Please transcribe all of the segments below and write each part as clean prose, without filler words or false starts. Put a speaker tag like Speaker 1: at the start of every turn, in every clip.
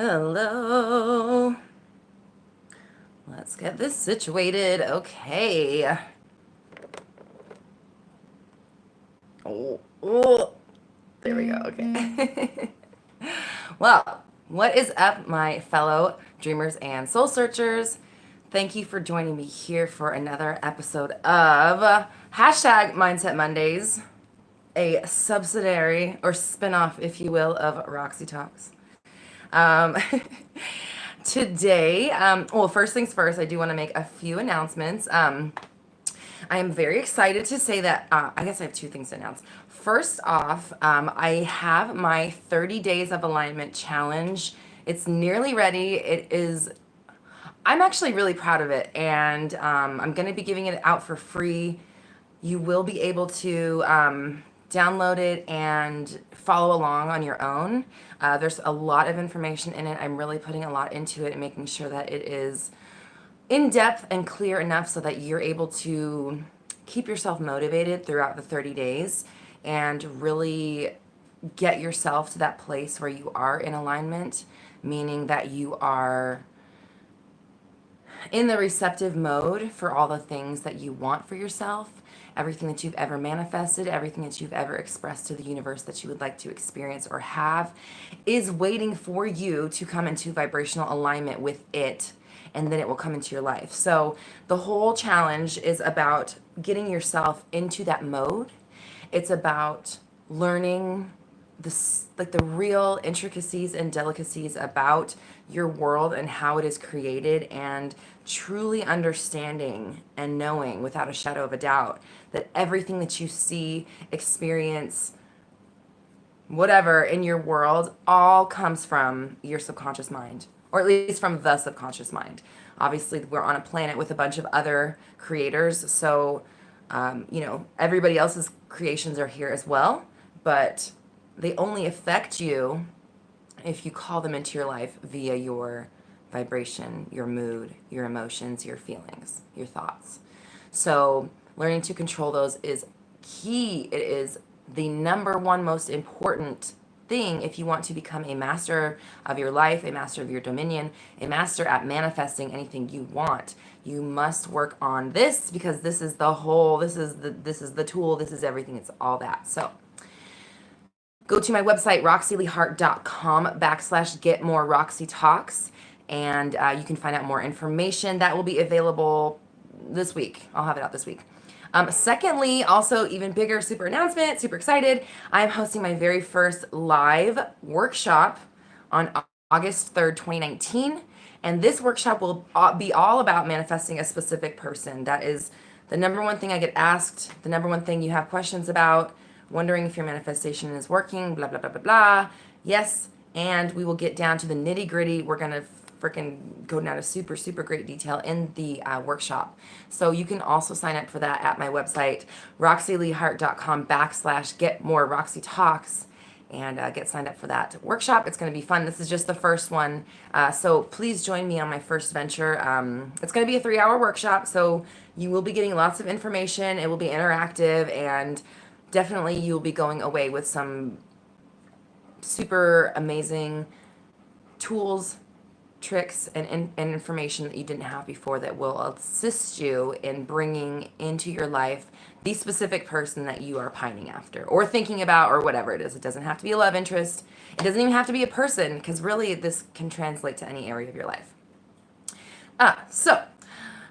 Speaker 1: Hello. Let's get this situated. Okay. Oh, there we go. Okay. Well, what is up, my fellow dreamers and soul searchers? Thank you for joining me here for another episode of hashtag Mindset Mondays, a subsidiary or spinoff, if you will, of Roxy Talks. Um, Today, well, first things first, I do want to make a few announcements. I am very excited to say that, I guess I have two things to announce. First off, I have my 30 Days of Alignment Challenge. It's nearly ready. I'm actually really proud of it, and I'm going to be giving it out for free. You will be able to download it and follow along on your own. There's a lot of information in it. I'm really putting a lot into it and making sure that it is in depth and clear enough so that you're able to keep yourself motivated throughout the 30 days and really get yourself to that place where you are in alignment, meaning that you are in the receptive mode for all the things that you want for yourself, everything that you've ever manifested, everything that you've ever expressed to the universe that you would like to experience or have is waiting for you to come into vibrational alignment with it, and then it will come into your life. So the whole challenge is about getting yourself into that mode. It's about learning the real intricacies and delicacies about your world and how it is created, and truly understanding and knowing without a shadow of a doubt that everything that you see, experience, whatever in your world all comes from your subconscious mind, or at least from the subconscious mind. Obviously, we're on a planet with a bunch of other creators, so everybody else's creations are here as well, but they only affect you if you call them into your life via your vibration, your mood, your emotions, your feelings, your thoughts. So learning to control those is key. It is the number one most important thing if you want to become a master of your life, a master of your dominion, a master at manifesting anything you want. You must work on this, because this is the whole, this is the tool, this is everything, it's all that. So go to my website, roxyleeheart.com/getmoreroxytalks, and you can find out more information. That will be available this week. I'll have it out this week. Secondly, also even bigger, super announcement, super excited. I'm hosting my very first live workshop on August 3rd, 2019. And this workshop will be all about manifesting a specific person. That is the number one thing I get asked, the number one thing you have questions about, wondering if your manifestation is working, blah, blah, blah, blah, blah. Yes, and we will get down to the nitty gritty. We're going to freaking go down to super, super great detail in the workshop. So you can also sign up for that at my website, roxyleeheart.com/getmoreroxytalks, and get signed up for that workshop. It's going to be fun. This is just the first one. So please join me on my first venture. It's going to be a 3-hour workshop, so you will be getting lots of information. It will be interactive, and definitely you'll be going away with some super amazing tools, tricks, and information that you didn't have before that will assist you in bringing into your life the specific person that you are pining after or thinking about, or whatever it is. It doesn't have to be a love interest. It doesn't even have to be a person, because really this can translate to any area of your life. So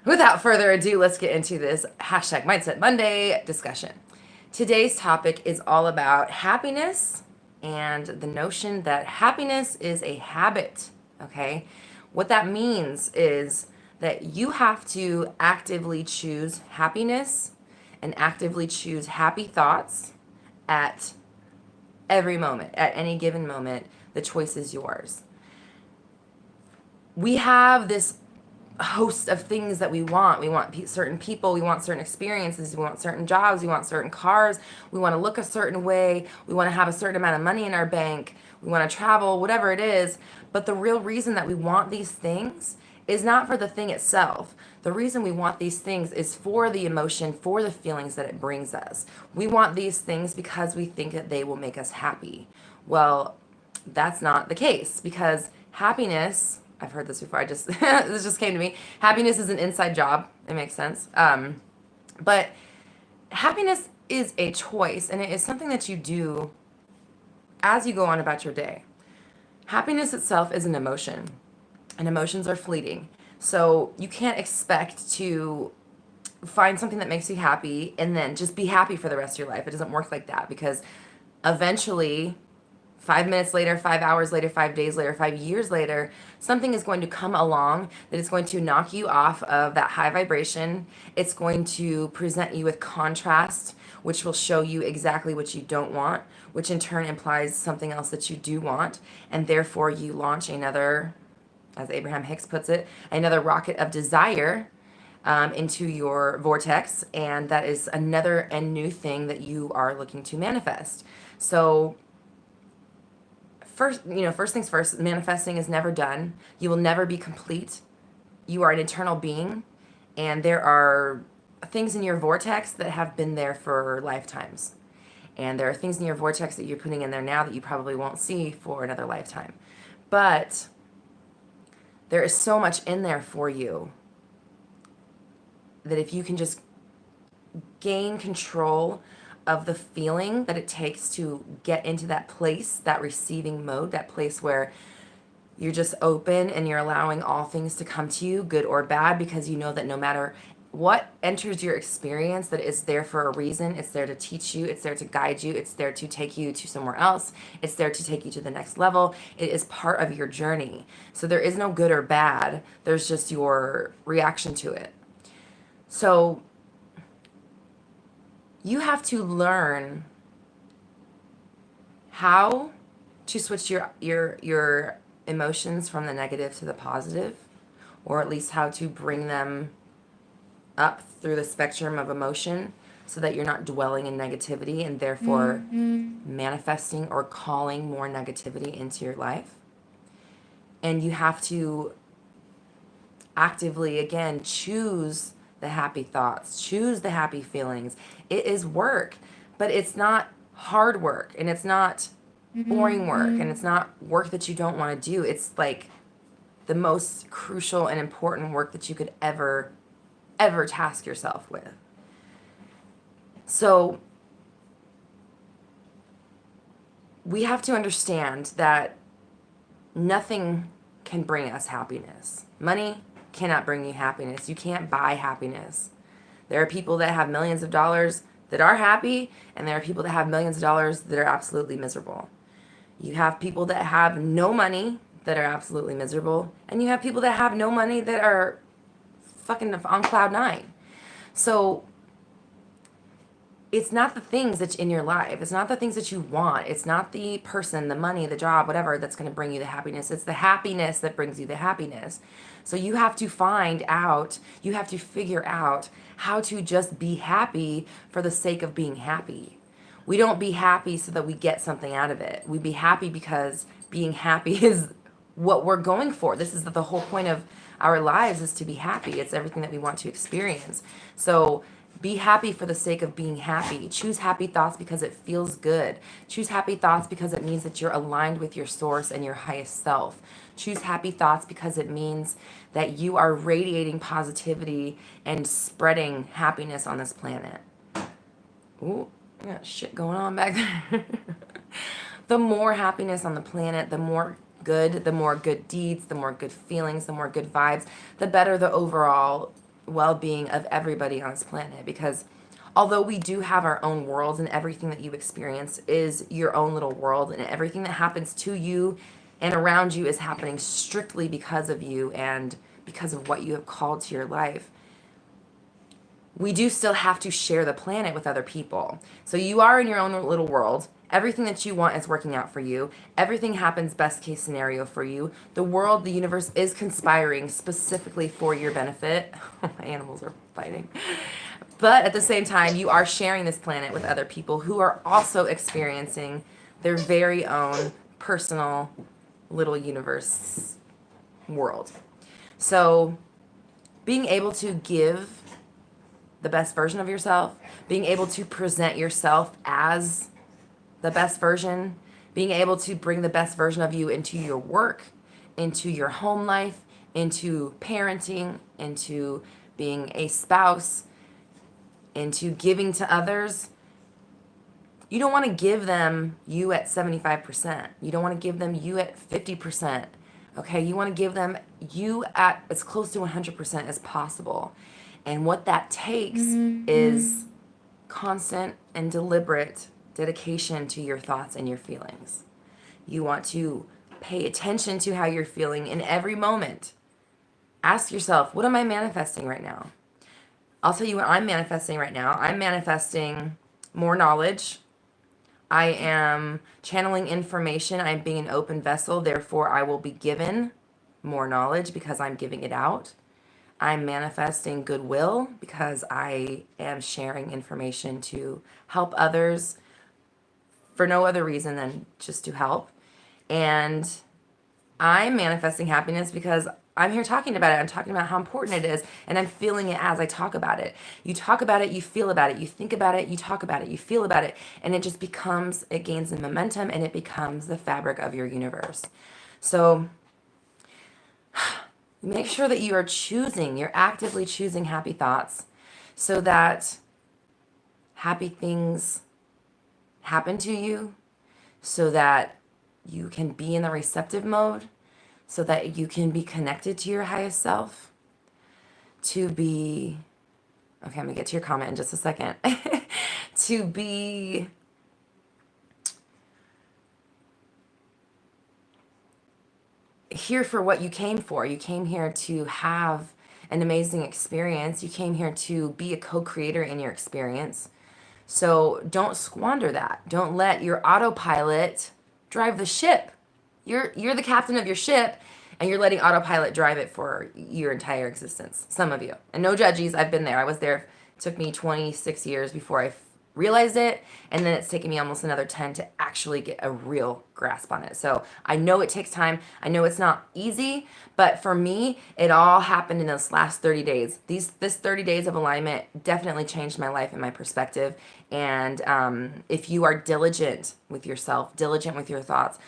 Speaker 1: without further ado, let's get into this hashtag Mindset Monday discussion. Today's topic is all about happiness and the notion that happiness is a habit, okay? What that means is that you have to actively choose happiness and actively choose happy thoughts at every moment, at any given moment. The choice is yours. We have this host of things that we want. We want certain people, we want certain experiences, we want certain jobs, we want certain cars, we want to look a certain way, we want to have a certain amount of money in our bank, we want to travel, whatever it is. But the real reason that we want these things is not for the thing itself. The reason we want these things is for the emotion, for the feelings that it brings us. We want these things because we think that they will make us happy. Well, that's not the case, because happiness, I've heard this before, this just came to me. Happiness is an inside job. It makes sense. But happiness is a choice, and it is something that you do as you go on about your day. Happiness itself is an emotion, and emotions are fleeting. So you can't expect to find something that makes you happy and then just be happy for the rest of your life. It doesn't work like that, because eventually, 5 minutes later, 5 hours later, 5 days later, 5 years later, something is going to come along that is going to knock you off of that high vibration. It's going to present you with contrast, which will show you exactly what you don't want, which in turn implies something else that you do want. And therefore, you launch another, as Abraham Hicks puts it, another rocket of desire into your vortex. And that is another and new thing that you are looking to manifest. So, first things first, manifesting is never done. You will never be complete. You are an eternal being, and there are things in your vortex that have been there for lifetimes. And there are things in your vortex that you're putting in there now that you probably won't see for another lifetime. But there is so much in there for you that if you can just gain control of the feeling that it takes to get into that place, that receiving mode, that place where you're just open and you're allowing all things to come to you, good or bad, because you know that no matter what enters your experience, that is there for a reason. It's there to teach you. It's there to guide you. It's there to take you to somewhere else. It's there to take you to the next level. It is part of your journey. So there is no good or bad. There's just your reaction to it. So you have to learn how to switch your emotions from the negative to the positive, or at least how to bring them up through the spectrum of emotion so that you're not dwelling in negativity and therefore manifesting or calling more negativity into your life. And you have to actively, again, choose the happy thoughts, choose the happy feelings. It is work, but it's not hard work, and it's not boring work, and it's not work that you don't want to do. It's like the most crucial and important work that you could ever task yourself with. So we have to understand that nothing can bring us happiness. Money cannot bring you happiness. You can't buy happiness. There are people that have millions of dollars that are happy, and there are people that have millions of dollars that are absolutely miserable. You have people that have no money that are absolutely miserable, and you have people that have no money that are fucking on cloud nine. So it's not the things that's in your life. It's not the things that you want. It's not the person, the money, the job, whatever, that's going to bring you the happiness. It's the happiness that brings you the happiness. So you have to figure out how to just be happy for the sake of being happy. We don't be happy so that we get something out of it. We be happy because being happy is what we're going for. This is the whole point of our lives, is to be happy. It's everything that we want to experience. So be happy for the sake of being happy. Choose happy thoughts because it feels good. Choose happy thoughts because it means that you're aligned with your source and your highest self. Choose happy thoughts because it means that you are radiating positivity and spreading happiness on this planet. Ooh, I got shit going on back there. The more happiness on the planet, the more good deeds, the more good feelings, the more good vibes, the better the overall well-being of everybody on this planet. Because although we do have our own worlds, and everything that you experience is your own little world, and everything that happens to you and around you is happening strictly because of you and because of what you have called to your life, we do still have to share the planet with other people. So you are in your own little world. Everything that you want is working out for you. Everything happens best case scenario for you. The world, the universe is conspiring specifically for your benefit. My animals are fighting. But at the same time, you are sharing this planet with other people who are also experiencing their very own personal little universe world. So being able to give the best version of yourself, being able to present yourself as the best version, being able to bring the best version of you into your work into your home life, into parenting, into being a spouse, into giving to others, you don't want to give them you at 75%. You don't want to give them you at 50%. Okay, you want to give them you at as close to 100% as possible. And what that takes is constant and deliberate dedication to your thoughts and your feelings. You want to pay attention to how you're feeling in every moment. Ask yourself, what am I manifesting right now? I'll tell you what I'm manifesting right now. I'm manifesting more knowledge. I am channeling information. I'm being an open vessel. Therefore, I will be given more knowledge because I'm giving it out. I'm manifesting goodwill because I am sharing information to help others for no other reason than just to help. And I'm manifesting happiness because I'm here talking about it. I'm talking about how important it is, and I'm feeling it as I talk about it. You talk about it, you feel about it, you think about it, you talk about it, you feel about it, and it just becomes, it gains in momentum, and it becomes the fabric of your universe. So make sure that you are you're actively choosing happy thoughts so that happy things happen to you, so that you can be in the receptive mode, so that you can be connected to your highest self, to be, okay, I'm gonna get to your comment in just a second, to be here for what you came for. You came here to have an amazing experience. You came here to be a co-creator in your experience. So don't squander that. Don't let your autopilot drive the ship. You're the captain of your ship, and you're letting autopilot drive it for your entire existence. Some of you. And no judges, I've been there. I was there. It took me 26 years before I realized it, and then it's taken me almost another 10 to actually get a real grasp on it. So I know it takes time. I know it's not easy, but for me, it all happened in this last 30 days. This 30 days of alignment definitely changed my life and my perspective. And if you are diligent with yourself, diligent with your thoughts,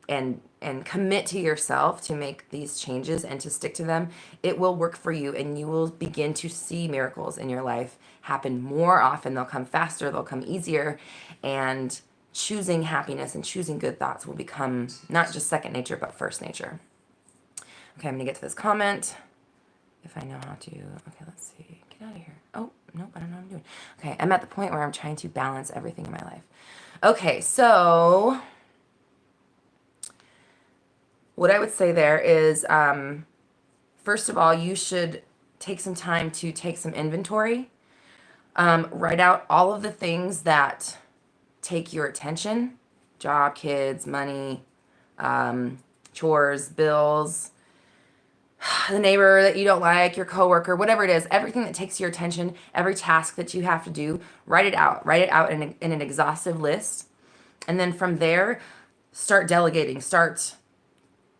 Speaker 1: and commit to yourself to make these changes and to stick to them, it will work for you, and you will begin to see miracles in your life happen more often. They'll come faster, they'll come easier, and choosing happiness and choosing good thoughts will become not just second nature, but first nature. Okay, I'm gonna get to this comment. If I know how to, okay, let's see, get out of here. Oh, nope, I don't know what I'm doing. Okay, I'm at the point where I'm trying to balance everything in my life. Okay, so what I would say there is, first of all, you should take some time to take some inventory. Write out all of the things that take your attention: job, kids, money, chores, bills, the neighbor that you don't like, your coworker, whatever it is, everything that takes your attention, every task that you have to do, write it out. Write it out in an exhaustive list. And then from there, start delegating, start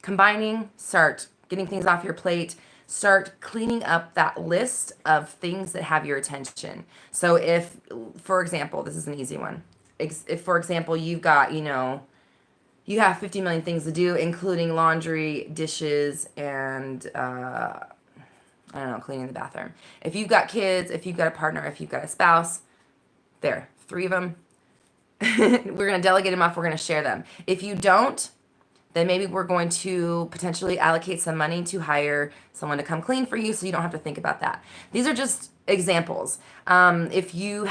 Speaker 1: combining, start getting things off your plate, start cleaning up that list of things that have your attention. So if, for example, this is an easy one. If, for example, you've got, you have 50 million things to do, including laundry, dishes, and, I don't know, cleaning the bathroom. If you've got kids, if you've got a partner, if you've got a spouse, there, 3 of them. We're going to delegate them off. We're going to share them. If you don't, then maybe we're going to potentially allocate some money to hire someone to come clean for you, so you don't have to think about that. These are just examples. If you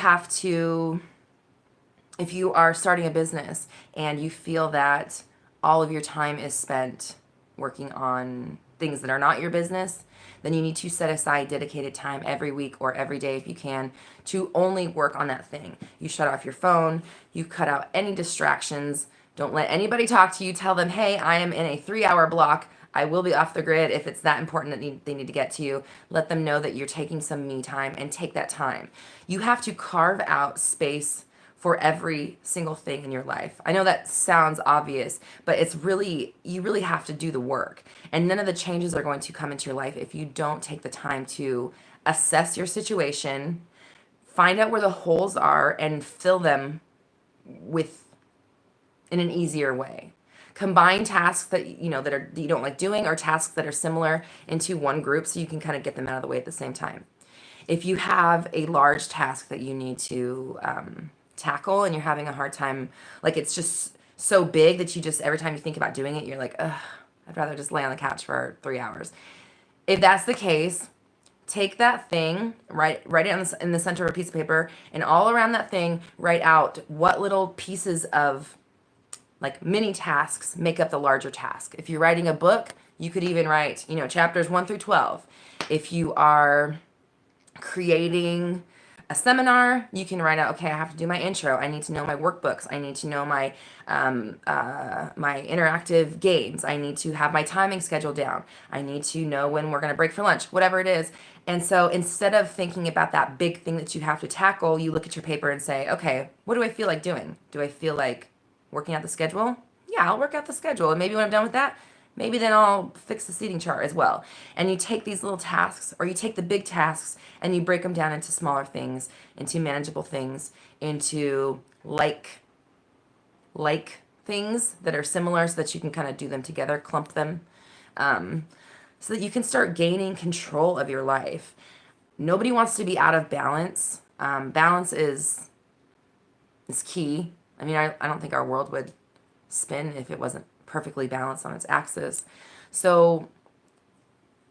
Speaker 1: are starting a business and you feel that all of your time is spent working on things that are not your business, then you need to set aside dedicated time every week or every day if you can to only work on that thing. You shut off your phone, you cut out any distractions. Don't let anybody talk to you. Tell them, hey, I am in a 3-hour block. I will be off the grid if it's that important that they need to get to you. Let them know that you're taking some me time, and take that time. You have to carve out space for every single thing in your life. I know that sounds obvious, but you really have to do the work. And none of the changes are going to come into your life if you don't take the time to assess your situation, find out where the holes are, and fill them in an easier way. combine tasks that that you don't like doing, or tasks that are similar, into one group so you can kind of get them out of the way at the same time. If you have a large task that you need to tackle and you're having a hard time, like it's just so big that you just, every time you think about doing it, you're like, ugh, I'd rather just lay on the couch for 3 hours. If that's the case, take that thing, write it in the center of a piece of paper, and all around that thing, write out what little pieces of like mini tasks make up the larger task. If you're writing a book, you could even write, chapters 1 through 12. If you are creating a seminar, you can write out, okay, I have to do my intro. I need to know my workbooks. I need to know my my interactive games. I need to have my timing schedule down. I need to know when we're going to break for lunch, whatever it is. And so instead of thinking about that big thing that you have to tackle, you look at your paper and say, okay, what do I feel like doing? Do I feel like working out the schedule? Yeah, I'll work out the schedule. And maybe when I'm done with that, maybe then I'll fix the seating chart as well. And you take these little tasks, or you take the big tasks, and you break them down into smaller things, into manageable things, into like things that are similar, so that you can kind of do them together, clump them, so that you can start gaining control of your life. Nobody wants to be out of balance. Balance is key. I mean, I don't think our world would spin if it wasn't perfectly balanced on its axis. So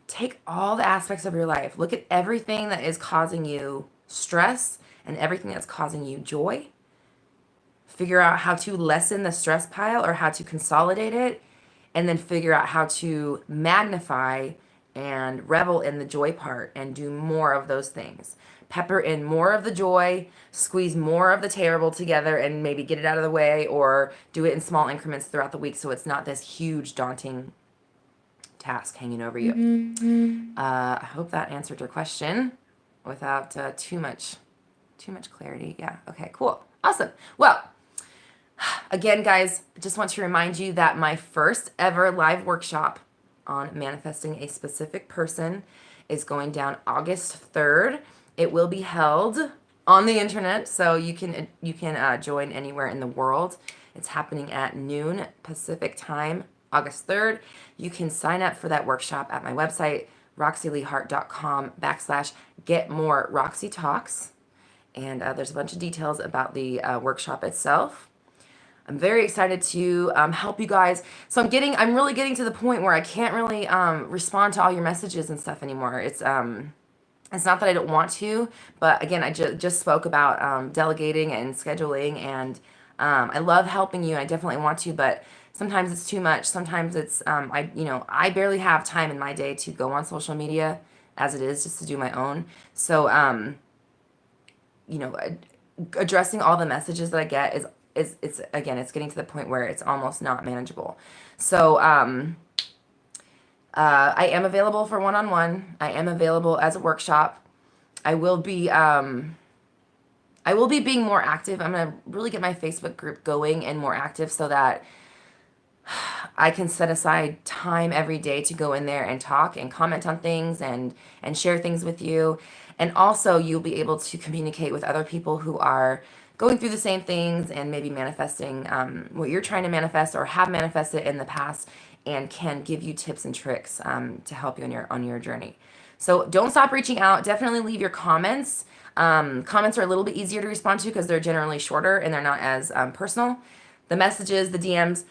Speaker 1: take all the aspects of your life. Look at everything that is causing you stress and everything that's causing you joy. Figure out how to lessen the stress pile or how to consolidate it, and then figure out how to magnify and revel in the joy part and do more of those things. Pepper in more of the joy, squeeze more of the terrible together, and maybe get it out of the way, or do it in small increments throughout the week so it's not this huge daunting task hanging over you. I hope that answered your question without too much clarity. Yeah, okay, cool. Awesome. Well, again, guys, I just want to remind you that my first ever live workshop on manifesting a specific person is going down August 3rd. It will be held on the internet, so you can join anywhere in the world. It's happening at noon Pacific time, August 3rd. You can sign up for that workshop at my website, roxyleehart.com/getmoreroxytalks. And there's a bunch of details about the workshop itself. I'm very excited to help you guys. So I'm really getting to the point where I can't really respond to all your messages and stuff anymore. It's not that I don't want to, but again, I just spoke about delegating and scheduling, and I love helping you. I definitely want to, but sometimes it's too much. Sometimes it's I barely have time in my day to go on social media as it is, just to do my own. So addressing all the messages that I get is it's getting to the point where it's almost not manageable. So I am available for one-on-one. I am available as a workshop. I will be being more active. I'm gonna really get my Facebook group going and more active so that I can set aside time every day to go in there and talk and comment on things and share things with you. And also you'll be able to communicate with other people who are going through the same things and maybe manifesting what you're trying to manifest or have manifested in the past, and can give you tips and tricks to help you on your journey. So don't stop reaching out. Definitely leave your comments. Comments are a little bit easier to respond to because they're generally shorter and they're not as personal. The messages, the DMs,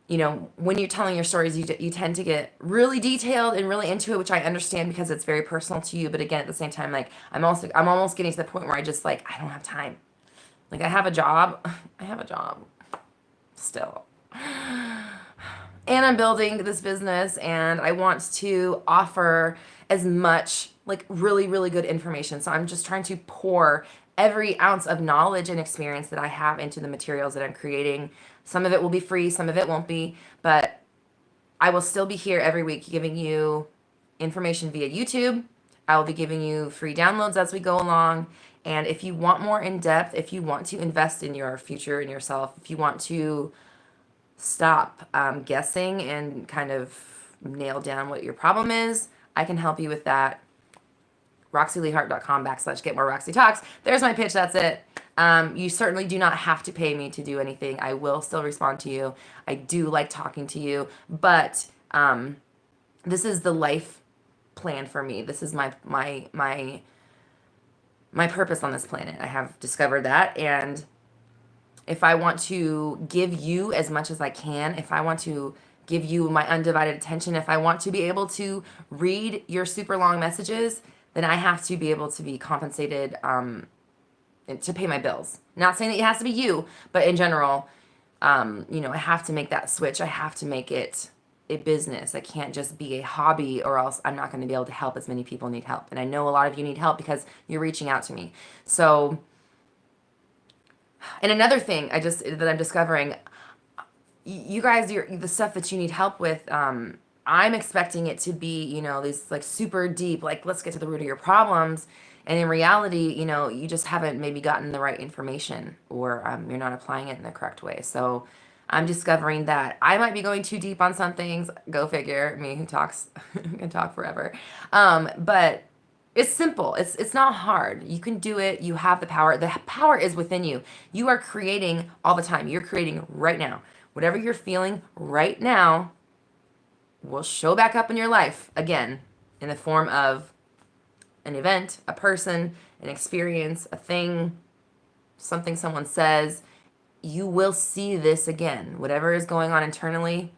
Speaker 1: when you're telling your stories, you tend to get really detailed and really into it, which I understand because it's very personal to you. But again, at the same time, like I'm almost getting to the point where I just I don't have time. Like I have a job still. And I'm building this business, and I want to offer as much really, really good information. So I'm just trying to pour every ounce of knowledge and experience that I have into the materials that I'm creating. Some of it will be free, some of it won't be, but I will still be here every week giving you information via YouTube. I will be giving you free downloads as we go along. And if you want more in depth, if you want to invest in your future and yourself, if you want to stop guessing and kind of nail down what your problem is, I can help you with that. roxyleehart.com/getmoreroxytalks. There's my pitch. That's it. You certainly do not have to pay me to do anything. I will still respond to you. I do like talking to you, but this is the life plan for me. This is my purpose on this planet. I have discovered that, and if I want to give you as much as I can, if I want to give you my undivided attention, if I want to be able to read your super long messages, then I have to be able to be compensated to pay my bills. Not saying that it has to be you, but in general, I have to make that switch. I have to make it a business. It can't just be a hobby, or else I'm not going to be able to help as many people need help. And I know a lot of you need help because you're reaching out to me. So, and another thing that I'm discovering, you guys, the stuff that you need help with, I'm expecting it to be, these like super deep, like let's get to the root of your problems. And in reality, you just haven't maybe gotten the right information, or you're not applying it in the correct way. So I'm discovering that I might be going too deep on some things. Go figure. Me who talks can talk forever. But it's simple. It's not hard. You can do it. You have the power. The power is within you. You are creating all the time. You're creating right now. Whatever you're feeling right now will show back up in your life again in the form of an event, a person, an experience, a thing, something someone says. You will see this again. Whatever is going on internally,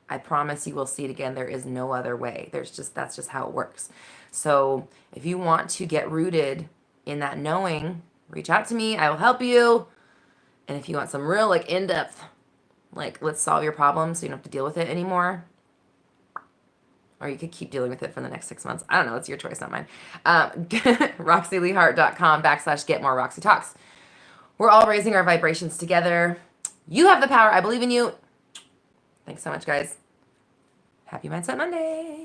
Speaker 1: I promise you will see it again. There is no other way. That's just how it works. So if you want to get rooted in that knowing, reach out to me. I will help you. And if you want some real in-depth, let's solve your problem so you don't have to deal with it anymore, or you could keep dealing with it for the next 6 months. I don't know. It's your choice, not mine. RoxyLeeHart.com/GetMoreRoxyTalks. We're all raising our vibrations together. You have the power. I believe in you. Thanks so much, guys. Happy Mindset Monday.